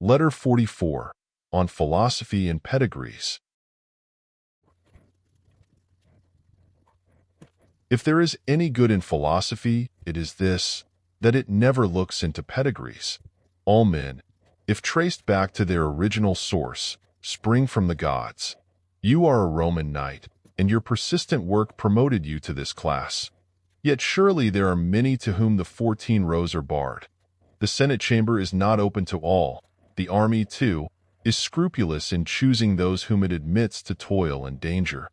Letter 44, on philosophy and pedigrees. If there is any good in philosophy, it is this, that it never looks into pedigrees. All men, if traced back to their original source, spring from the gods. You are a Roman knight, and your persistent work promoted you to this class. Yet surely there are many to whom the 14 rows are barred. The Senate chamber is not open to all. The army, too, is scrupulous in choosing those whom it admits to toil and danger.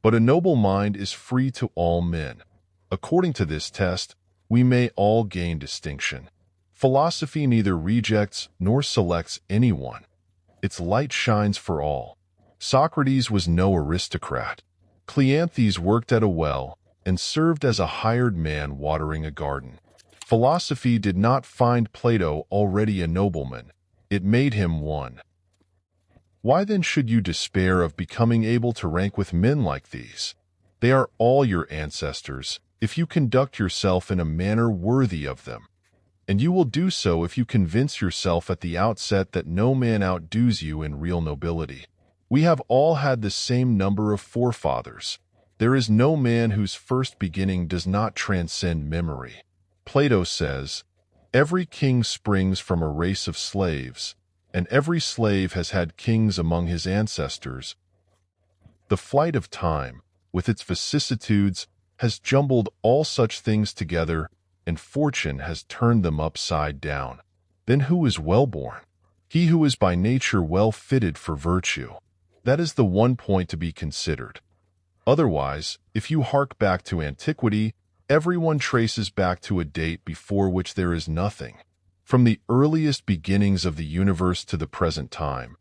But a noble mind is free to all men. According to this test, we may all gain distinction. Philosophy neither rejects nor selects anyone. Its light shines for all. Socrates was no aristocrat. Cleanthes worked at a well and served as a hired man watering a garden. Philosophy did not find Plato already a nobleman. It made him one. Why then should you despair of becoming able to rank with men like these? They are all your ancestors, if you conduct yourself in a manner worthy of them. And you will do so if you convince yourself at the outset that no man outdoes you in real nobility. We have all had the same number of forefathers. There is no man whose first beginning does not transcend memory. Plato says, "Every king springs from a race of slaves, and every slave has had kings among his ancestors." The flight of time, with its vicissitudes, has jumbled all such things together, and fortune has turned them upside down. Then who is well-born? He who is by nature well fitted for virtue. That is the one point to be considered. Otherwise, if you hark back to antiquity, everyone traces back to a date before which there is nothing. From the earliest beginnings of the universe to the present time,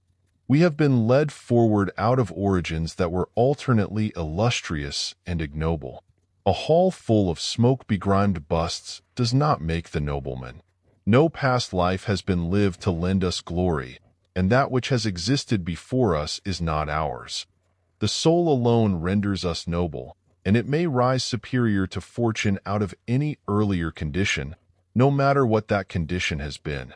we have been led forward out of origins that were alternately illustrious and ignoble. A hall full of smoke-begrimed busts does not make the nobleman. No past life has been lived to lend us glory, and that which has existed before us is not ours. The soul alone renders us noble, and it may rise superior to fortune out of any earlier condition, no matter what that condition has been.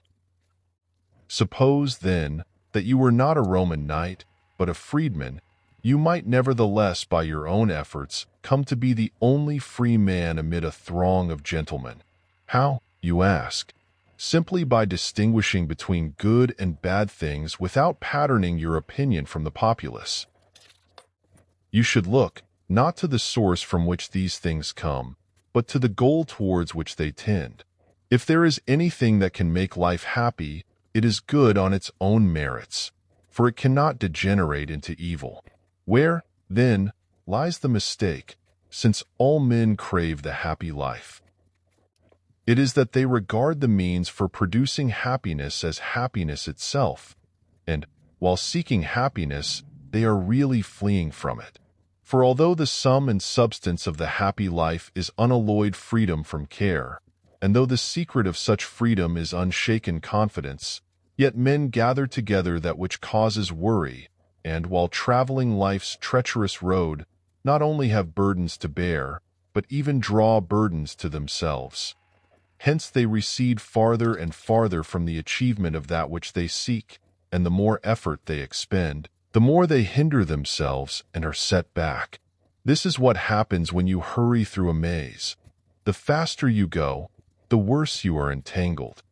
Suppose, then, that you were not a Roman knight, but a freedman, you might nevertheless, by your own efforts, come to be the only free man amid a throng of gentlemen. How, you ask? Simply by distinguishing between good and bad things without patterning your opinion from the populace. You should look, not to the source from which these things come, but to the goal towards which they tend. If there is anything that can make life happy, it is good on its own merits, for it cannot degenerate into evil. Where, then, lies the mistake, since all men crave the happy life? It is that they regard the means for producing happiness as happiness itself, and, while seeking happiness, they are really fleeing from it. For although the sum and substance of the happy life is unalloyed freedom from care, and though the secret of such freedom is unshaken confidence, yet men gather together that which causes worry, and, while traveling life's treacherous road, not only have burdens to bear, but even draw burdens to themselves. Hence they recede farther and farther from the achievement of that which they seek, and the more effort they expend, the more they hinder themselves and are set back. This is what happens when you hurry through a maze. The faster you go, the worse you are entangled.